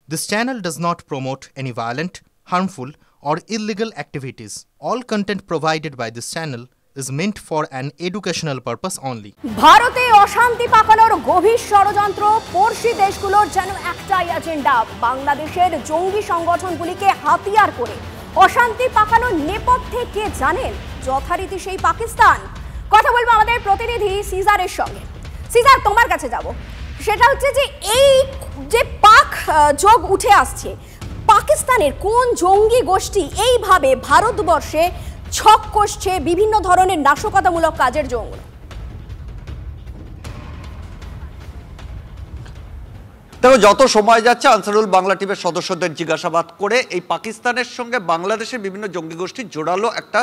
This channel does not promote any violent, harmful, or illegal activities. All content provided by this channel is meant for an educational purpose only. ভারতে অশান্তি পাকানোর গভীর ষড়যন্ত্র পড়শি দেশগুলোর যেন একটাই agenda, বাংলাদেশের জঙ্গি সংগঠনগুলিকে হাতিয়ার করে অশান্তি পাকানোর নেপথ্যে কে জানেন? যথারীতি সেই পাকিস্তান। কথা বলবো আমাদের প্রতিনিধি সিজারের সঙ্গে। সিজার, তোমার কাছে যাব। সেটা হচ্ছে যে এই যে পাক যোগ উঠে আসছে, পাকিস্তানের কোন জঙ্গি গোষ্ঠী এইভাবে ভারতবর্ষে ছক কষছে বিভিন্ন ধরনের নাশকতামূলক কাজের জন্য? দেখো, যত সময় যাচ্ছে আনসারুল বাংলা টিমের সদস্যদের জিজ্ঞাসাবাদ করে এই পাকিস্তানের সঙ্গে বাংলাদেশের বিভিন্ন জঙ্গি গোষ্ঠীর জোরালো একটা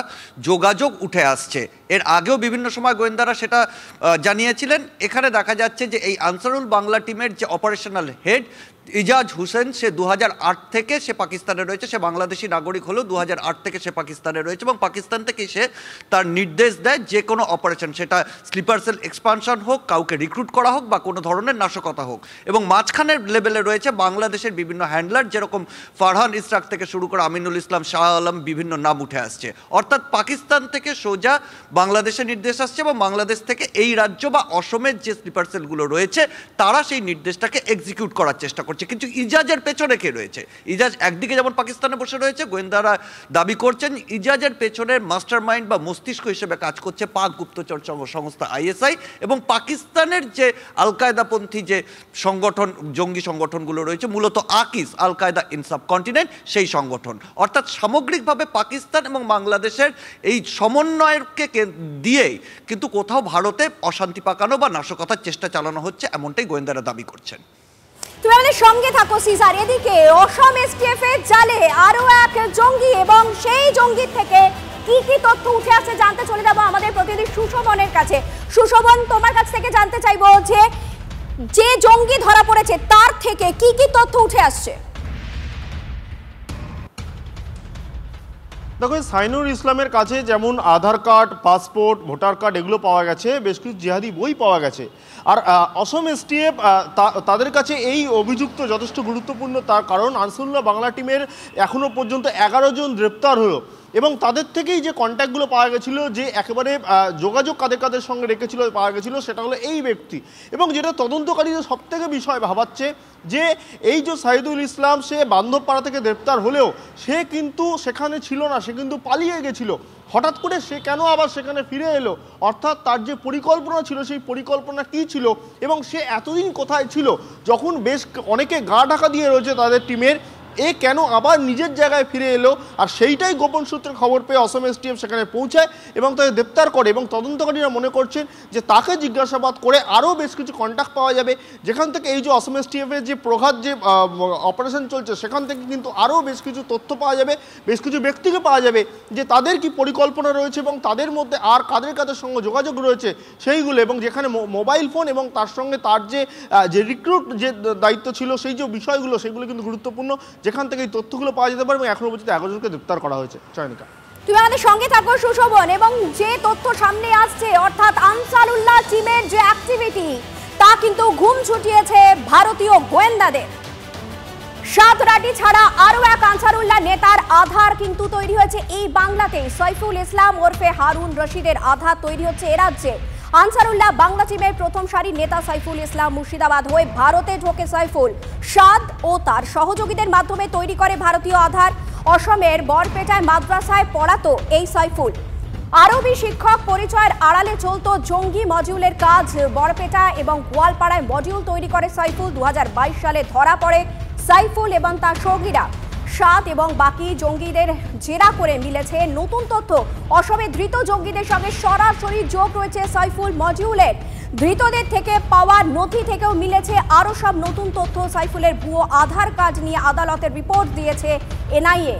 যোগাযোগ উঠে আসছে। এর আগেও বিভিন্ন সময় গোয়েন্দারা সেটা জানিয়েছিলেন। এখানে দেখা যাচ্ছে যে এই আনসারুল বাংলা টিমের যে অপারেশনাল হেড ইজাজ হোসেন, সে 2008 থেকে সে পাকিস্তানে রয়েছে। সে বাংলাদেশি নাগরিক হলেও 2008 থেকে সে পাকিস্তানে রয়েছে এবং পাকিস্তান থেকে সে তার নির্দেশ দেয় যে কোনো অপারেশন, সেটা স্লিপার সেল এক্সপানশন হোক, কাউকে রিক্রুট করা হোক বা কোনো ধরনের নাশকতা হোক। এবং মাঝখানের লেভেলে রয়েছে বাংলাদেশের বিভিন্ন হ্যান্ডলার, যেরকম ফারহান ইসরাক থেকে শুরু করে আমিনুল ইসলাম, শাহ আলম, বিভিন্ন নাম উঠে আসছে। অর্থাৎ পাকিস্তান থেকে সোজা বাংলাদেশে নির্দেশ আসছে এবং বাংলাদেশ থেকে এই রাজ্য বা অসমের যে স্লিপার সেলগুলো রয়েছে তারা সেই নির্দেশটাকে এক্সিকিউট করার চেষ্টা করছে। কিন্তু ইজাজের পেছনে কে রয়েছে? ইজাজ একদিকে যেমন পাকিস্তানে বসে রয়েছে, গোয়েন্দারা দাবি করছেন ইজাজের পেছনের মাস্টার মাইন্ড বা মস্তিষ্ক হিসেবে কাজ করছে পাক গুপ্তচর সংস্থা আইএসআই এবং পাকিস্তানের যে আল কায়দাপন্থী যে সংগঠন, জঙ্গি সংগঠনগুলো রয়েছে, মূলত আকিস, আল কায়দা ইন সাবকন্টিনেন্ট, সেই সংগঠন। অর্থাৎ সামগ্রিকভাবে পাকিস্তান এবং বাংলাদেশের এই সমন্বয়কে দিয়েই কিন্তু কোথাও ভারতে অশান্তি পাকানো বা নাশকতার চেষ্টা চালানো হচ্ছে, এমনটাই গোয়েন্দারা দাবি করছেন। তুমি আমাদের সঙ্গে থাকো সিজার। এদিকে অসম এসটিএফ এর জালে আরো এক জঙ্গি এবং সেই জঙ্গির থেকে কি কি তথ্য উঠে আসছে জানতে চলে যাবো আমাদের প্রতিনিধি সুশোভনের কাছে। সুশোভন, তোমার কাছ থেকে জানতে চাইবো যে যে জঙ্গি ধরা পড়েছে তার থেকে কি কি তথ্য উঠে আসছে? দেখো, সাইনুর ইসলামের কাছে যেমন আধার কার্ড, পাসপোর্ট, ভোটার কার্ড এগুলো পাওয়া গেছে, বেশ কিছু জিহাদি বই পাওয়া গেছে। আর অসম এসটিএফ তাদের কাছে এই অভিযুক্ত যথেষ্ট গুরুত্বপূর্ণ, তার কারণ আনসারুল্লাহ বাংলা টিমের এখনও পর্যন্ত 11 জন গ্রেপ্তার হলো এবং তাদের থেকেই যে কন্ট্যাক্টগুলো পাওয়া গেছিলো, যে একেবারে যোগাযোগ কাদের কাদের সঙ্গে রেখেছিল পাওয়া গেছিলো, সেটা হলো এই ব্যক্তি। এবং যেটা তদন্তকারীদের সবথেকে বিষয় ভাবাচ্ছে যে এই যে সাইদুল ইসলাম, সে বান্ধবপাড়া থেকে গ্রেপ্তার হলেও সে কিন্তু সেখানে ছিল না, সে কিন্তু পালিয়ে গেছিল। হঠাৎ করে সে কেন আবার সেখানে ফিরে এলো? অর্থাৎ তার যে পরিকল্পনা ছিল, সেই পরিকল্পনা কী ছিল এবং সে এতদিন কোথায় ছিল? যখন বেশ অনেকে গা ঢাকা দিয়ে রয়েছে তাদের টিমের, এ কেন আবার নিজের জায়গায় ফিরে এলো? আর সেইটাই গোপন সূত্রে খবর পেয়ে অসম এসটিএফ সেখানে পৌঁছায় এবং তাকে গ্রেপ্তার করে। এবং তদন্তকারীরা মনে করছেন যে তাকে জিজ্ঞাসাবাদ করে আরও বেশ কিছু কন্ট্যাক্ট পাওয়া যাবে, যেখান থেকে এই যে অসম এসটিএফের যে প্রঘাত যে অপারেশন চলছে সেখান থেকে কিন্তু আরও বেশ কিছু তথ্য পাওয়া যাবে, বেশ কিছু ব্যক্তিকে পাওয়া যাবে যে তাদের কি পরিকল্পনা রয়েছে এবং তাদের মধ্যে আর কাদের কাদের সঙ্গে যোগাযোগ রয়েছে সেইগুলো। এবং যেখানে মোবাইল ফোন এবং তার সঙ্গে তার যে রিক্রুট যে দায়িত্ব ছিল, সেই যে বিষয়গুলো, সেগুলো কিন্তু গুরুত্বপূর্ণ, যেখান থেকে এই তথ্যগুলো পাওয়া যেতে পারে। এবং এখনো পর্যন্ত 11 জনকে গ্রেপ্তার করা হয়েছে। চয়নিকা, তুমি আমাদের সঙ্গে থাকো সুশোভন। এবং যে তথ্য সামনে আসছে, অর্থাৎ আনসারুল্লাহ টিমের যে অ্যাক্টিভিটি, তা কিন্তু ঘুম ছুটিয়েছে ভারতীয় গোয়েন্দাদের। সাত রাটি ছাড়া আরও এক আনসারুল্লাহ নেতার আধার কিন্তু তৈরি হয়েছে এই বাংলাতে। সাইফুল ইসলাম ওরফে হারুন রশিদের আধার তৈরি হচ্ছে এ রাজ্যে। আনসারুল্লাহ বাংলা টিমের প্রথম সারির নেতা সাইফুল ইসলাম মুর্শিদাবাদ হয়ে ভারতে ঢোকে সাইফুল। সাদ ও তার সহযোগীদের মাধ্যমে তৈরি করে ভারতীয় আধার। অসমের বরপেটায় মাদ্রাসায় পড়াতো এই সাইফুল। আরবি শিক্ষক পরিচয়ের আড়ালে চলত জঙ্গি মডিউলের কাজ। বরপেটা এবং গোয়ালপাড়ায় মডিউল তৈরি করে সাইফুল। 2022 সালে ধরা পড়ে সাইফুল এবং তার সঙ্গীরা। সাত এবং বাকি জঙ্গিদের জেরা করে মিলেছে নতুন তথ্য। অসমে ধৃত জঙ্গিদের সঙ্গে সরাসরি যোগ রয়েছে সাইফুল মডিউলের। ধৃতদের থেকে পাওয়া নথি থেকেও মিলেছে আরও সব নতুন তথ্য। সাইফুলের ভুয়ো আধার কার্ড নিয়ে আদালতের রিপোর্ট দিয়েছে এনআইএ।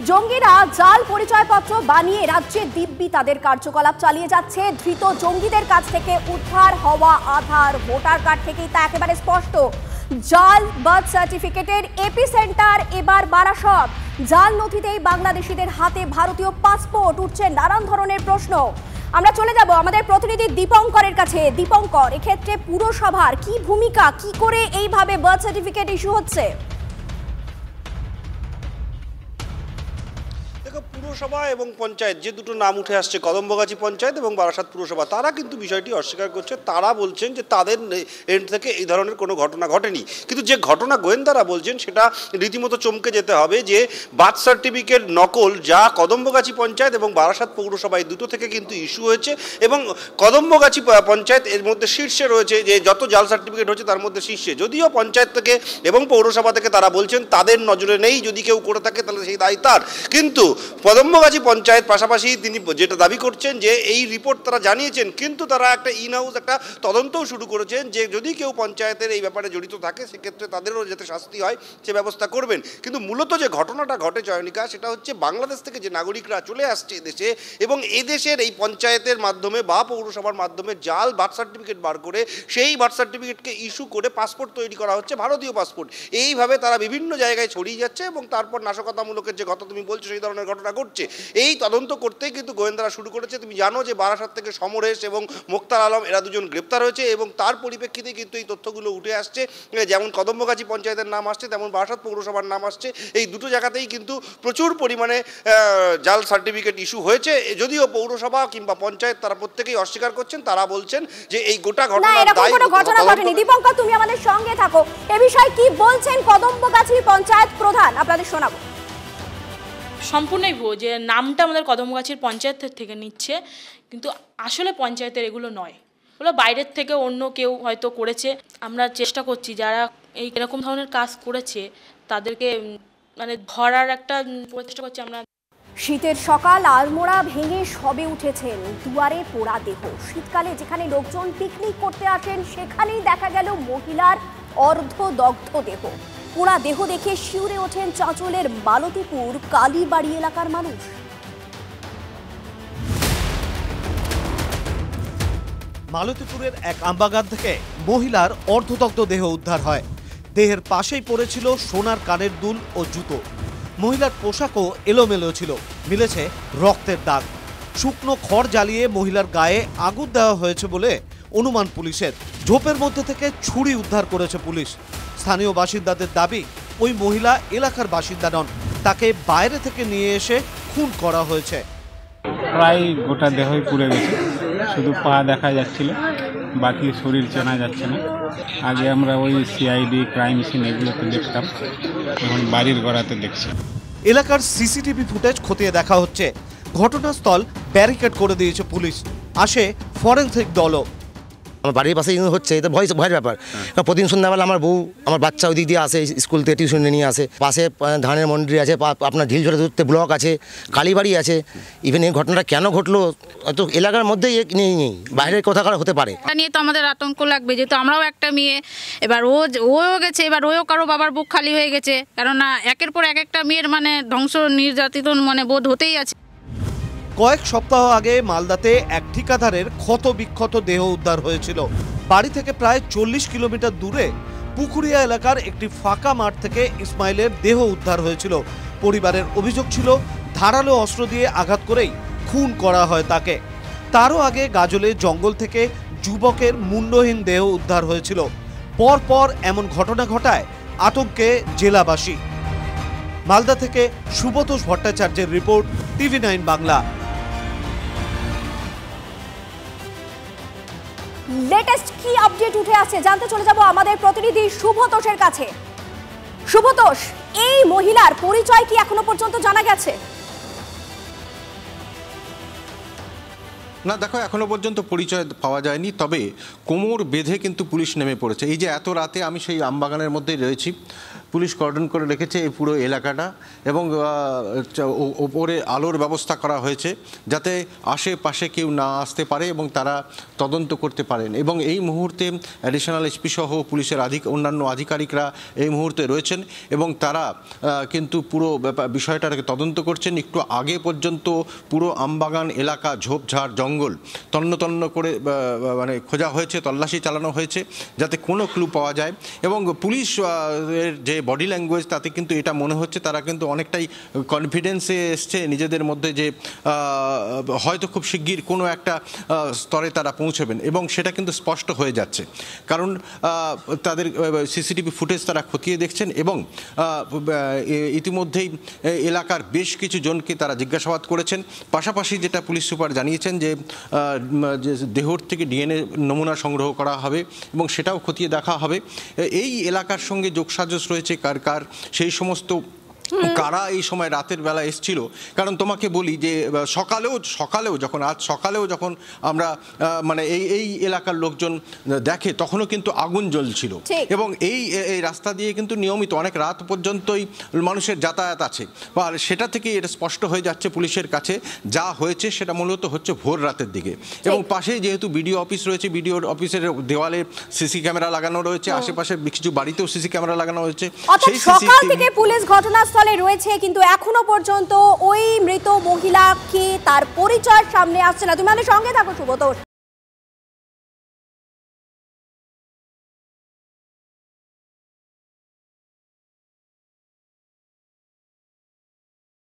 জঙ্গিরা জাল পরিচয়পত্র বানিয়ে রাজ্যে দিব্যি তাদের কার্যকলাপ চালিয়ে যাচ্ছে। ধৃত জঙ্গিদের কাছ থেকে উদ্ধার হওয়া আধার, ভোটার কার্ড থেকেই তা একেবারে স্পষ্ট। জাল বার্থ সার্টিফিকেটের এপিসেন্টার এবার বারাসত। জাল নথিতেই বাংলাদেশিদের হাতে ভারতীয় পাসপোর্ট। উঠছে নানান ধরনের প্রশ্ন। আমরা চলে যাব আমাদের প্রতিনিধি দীপঙ্করের কাছে। দীপঙ্কর, এক্ষেত্রে পুরসভার কি ভূমিকা, কি করে এইভাবে বার্থ সার্টিফিকেট ইস্যু হচ্ছে? পুরসভা এবং পঞ্চায়েত যে দুটো নাম উঠে আসছে, কদমবগাছি পঞ্চায়েত এবং বারাসাত পুরসভা, তারা কিন্তু বিষয়টি অস্বীকার করছে। তারা বলছেন যে তাদের এন্ড থেকে এই ধরনের কোনো ঘটনা ঘটেনি। কিন্তু যে ঘটনা গোয়েন্দারা বলছেন সেটা রীতিমতো চমকে যেতে হবে, যে বার্থ সার্টিফিকেট নকল যা কদমবগাছি পঞ্চায়েত এবং বারাসাত পৌরসভা এই দুটো থেকে কিন্তু ইস্যু হয়েছে। এবং কদমবগাছি পঞ্চায়েত এর মধ্যে শীর্ষে রয়েছে, যে যত জাল সার্টিফিকেট হচ্ছে তার মধ্যে শীর্ষে। যদিও পঞ্চায়েত থেকে এবং পৌরসভা থেকে তারা বলছেন তাদের নজরে নেই, যদি কেউ করে থাকে তাহলে সেই দায় তার। কিন্তু কদমবগাছি পঞ্চায়েত পাশাপাশি তিনি যেটা দাবি করছেন যে এই রিপোর্ট তারা জানিয়েছেন, কিন্তু তারা একটা ইন হাউস একটা তদন্তও শুরু করেছেন, যে যদি কেউ পঞ্চায়েতের এই ব্যাপারে জড়িত থাকে সেক্ষেত্রে তাদেরও যাতে শাস্তি হয় সে ব্যবস্থা করবেন। কিন্তু মূলত যে ঘটনাটা ঘটে চয়নিকা, সেটা হচ্ছে বাংলাদেশ থেকে যে নাগরিকরা চলে আসছে দেশে এবং এদেশের এই পঞ্চায়েতের মাধ্যমে বা পৌরসভার মাধ্যমে জাল বার্থ সার্টিফিকেট বার করে সেই বার্থ সার্টিফিকেটকে ইস্যু করে পাসপোর্ট তৈরি করা হচ্ছে, ভারতীয় পাসপোর্ট। এইভাবে তারা বিভিন্ন জায়গায় ছড়িয়ে যাচ্ছে এবং তারপর নাশকতামূলকের যে ঘটনা তুমি বলছো সেই ধরনের ঘটনা ঘটছে। এই তদন্ত করতেই কিন্তু গোয়েন্দারা শুরু করেছে। তুমি জানো যে বারাসাত থেকে সমরেশ এবং মোক্তার আলম এরা দুজন গ্রেপ্তার হয়েছে এবং তার পরিপ্রেক্ষিতে কিন্তু এই তথ্যগুলো উঠে আসছে। যেমন কদমবগাছি পঞ্চায়েতের নাম আসছে, তেমন বারাসাত পৌরসভার নাম আসছে। এই দুটো জায়গাতেই কিন্তু প্রচুর পরিমাণে জাল সার্টিফিকেট ইস্যু হয়েছে। যদিও পৌরসভা কিংবা পঞ্চায়েত তারা প্রত্যেকেই অস্বীকার করছেন। তারা বলছেন যে এই গোটা ঘটনা ঘটেনি। দীপঙ্কর, তুমি আমাদের সঙ্গে থাকো। এ বিষয়ে কি বলছেন কদমবগাছি পঞ্চায়েত প্রধান, আপনাদের শোনাবো। সম্পূর্ণই ভুয়ো, যে নামটা আমাদের কদমগাছির পঞ্চায়েতের থেকে নিচ্ছে, কিন্তু আসলে পঞ্চায়েতের এগুলো নয়, ওগুলো বাইরের থেকে অন্য কেউ হয়তো করেছে। আমরা চেষ্টা করছি যারা এই এরকম ধরনের কাজ করেছে তাদেরকে মানে ধরার একটা প্রচেষ্টা করছি আমরা। শীতের সকাল, আলমোড়া ভেঙে সবে উঠেছেন, দুয়ারে পোড়া দেহ। শীতকালে যেখানে লোকজন পিকনিক করতে আসেন সেখানেই দেখা গেল মহিলার অর্ধদগ্ধ দেহ। পোড়া দেহ দেখে শিউরে ওঠেন চাঁচলের মালতীপুর কালীবাড়ি এলাকার মানুষ। মালতীপুরের এক আমবাগান থেকে মহিলার অর্ধদগ্ধ দেহ উদ্ধার হয়। দেহের পাশেই পড়েছিল সোনার কানের দুল ও জুতো। মহিলার পোশাকও এলোমেলো ছিল, মিলেছে রক্তের দাগ। শুকনো খড় জ্বালিয়ে মহিলার গায়ে আগুন দেওয়া হয়েছে বলে অনুমান পুলিশের। ঝোপের মধ্যে থেকে ছুরি উদ্ধার করেছে পুলিশ। স্থানীয় বাসিন্দাদের দাবি, ওই মহিলা এলাকার বাসিন্দা নন, তাকে বাইরে থেকে নিয়ে এসে খুন করা হয়েছে। প্রায় গোটা দেহই পুড়ে গেছে, শুধু পা দেখা যাচ্ছিল, বাকি শরীর চেনা যাচ্ছে না। আগে আমরা ওই সিআইডি ক্রাইম সিন এগুলোতে দেখতাম, এখন বাড়ির গড়াতে দেখছি। এলাকার সিসিটিভি ফুটেজ খতিয়ে দেখা হচ্ছে। ঘটনাস্থল ব্যারিকেড করে দিয়েছে পুলিশ। আসে ফরেনসিক দলও। আমার বাড়ির পাশে হচ্ছে, এটা ভয়ের ব্যাপার। প্রতিদিন সন্ধ্যাবেলা আমার বউ আমার বাচ্চা ওই দিক দিয়ে আসে, স্কুল থেকে টিউশনে নিয়ে আসে। পাশে ধানের মন্দির আছে, আপনার ঢিলঝড়ে ধরতে ব্লক আছে, কালীবাড়ি আছে। ইভেন এই ঘটনাটা কেন ঘটলো তো এলাকার মধ্যেই নেই, বাইরের কোথাকার হতে পারে। এটা নিয়ে তো আমাদের আতঙ্ক লাগবে, যেহেতু আমরাও একটা মেয়ে। এবার ওও গেছে, এবার ওও কারো বাবার বুক খালি হয়ে গেছে, কেননা একের পর একটা মেয়ের মানে ধ্বংস নির্যাতিত মানে বোধ হতেই আছে। কয়েক সপ্তাহ আগে মালদাতে এক ঠিকাদারের ক্ষত বিক্ষত দেহ উদ্ধার হয়েছিল। বাড়ি থেকে প্রায় 40 কিলোমিটার দূরে পুকুরিয়া এলাকার একটি ফাঁকা মাঠ থেকে ইসমাইলের দেহ উদ্ধার হয়েছিল। পরিবারের অভিযোগ ছিল ধারালো অস্ত্র দিয়ে আঘাত করেই খুন করা হয় তাকে। তারও আগে গাজলে জঙ্গল থেকে যুবকের মুন্ডহীন দেহ উদ্ধার হয়েছিল। পরপর এমন ঘটনা ঘটায় আতঙ্কে জেলাবাসী। মালদা থেকে সুব্রতোষ ভট্টাচার্যের রিপোর্ট, TV9 বাংলা। লেটেস্ট কি আপডেট উঠে আসছে জানতে চলে যাব আমাদের প্রতিনিধি সুব্রতোষের কাছে। সুব্রতোষ, এই মহিলার পরিচয় কি এখনো পর্যন্ত জানা গেছে? না দেখো, এখনো পর্যন্ত পরিচয় পাওয়া যায়নি, তবে কোমর বেঁধে কিন্তু পুলিশ নেমে পড়েছে। এই যে এত রাতে আমি সেই আমবাগানের মধ্যেই রয়েছি, পুলিশ কর্ডন করে রেখেছে এই পুরো এলাকাটা এবং ওপরে আলোর ব্যবস্থা করা হয়েছে যাতে আশেপাশে কেউ না আসতে পারে এবং তারা তদন্ত করতে পারেন। এবং এই মুহূর্তে অ্যাডিশনাল এসপি সহ পুলিশের অন্যান্য আধিকারিকরা এই মুহূর্তে রয়েছেন এবং তারা কিন্তু পুরো বিষয়টাকে তদন্ত করছেন। একটু আগে পর্যন্ত পুরো আমবাগান এলাকা ঝোপঝাড় জঙ্গল তন্ন করে মানে খোঁজা হয়েছে, তল্লাশি চালানো হয়েছে যাতে কোনো ক্লু পাওয়া যায়। এবং পুলিশ এর যে বডি ল্যাঙ্গুয়েজ, তাতে কিন্তু এটা মনে হচ্ছে তারা কিন্তু অনেকটাই কনফিডেন্সে এসছে নিজেদের মধ্যে, যে হয়তো খুব শিগগির কোনো একটা স্তরে তারা পৌঁছবেন, এবং সেটা কিন্তু স্পষ্ট হয়ে যাচ্ছে। কারণ তাদের সিসিটিভি ফুটেজ তারা খতিয়ে দেখছেন, এবং ইতিমধ্যেই এলাকার বেশ কিছু জনকে তারা জিজ্ঞাসাবাদ করেছেন। পাশাপাশি যেটা পুলিশ সুপার জানিয়েছেন যে দেহর থেকে ডিএনএ নমুনা সংগ্রহ করা হবে এবং সেটাও খতিয়ে দেখা হবে। এই এলাকার সঙ্গে যোগসাজশ রয়েছে কার কার, সেই সমস্ত কারা এই সময় রাতের বেলা এসছিল। কারণ তোমাকে বলি যে আজ সকালেও যখন আমরা মানে এই এলাকার লোকজন দেখে, তখনও কিন্তু আগুন জ্বলছিল, এবং এই রাস্তা দিয়ে কিন্তু নিয়মিত অনেক রাত পর্যন্তই মানুষের যাতায়াত আছে। আর সেটা থেকে এটা স্পষ্ট হয়ে যাচ্ছে পুলিশের কাছে, যা হয়েছে সেটা মূলত হচ্ছে ভোর রাতের দিকে। এবং পাশেই যেহেতু বিডিও অফিস রয়েছে, বিডিও অফিসের দেওয়ালে সিসি ক্যামেরা লাগানো রয়েছে, আশেপাশে কিছু বাড়িতেও সিসি ক্যামেরা লাগানো হয়েছে। সেই সকাল থেকে পুলিশ ঘটনাস্থলে রয়েছে, কিন্তু এখনো পর্যন্ত ওই মৃত মহিলাকে তার পরিচয় সামনে আসছে না। তুমি আমাদের সঙ্গে থাকো সুব্রত।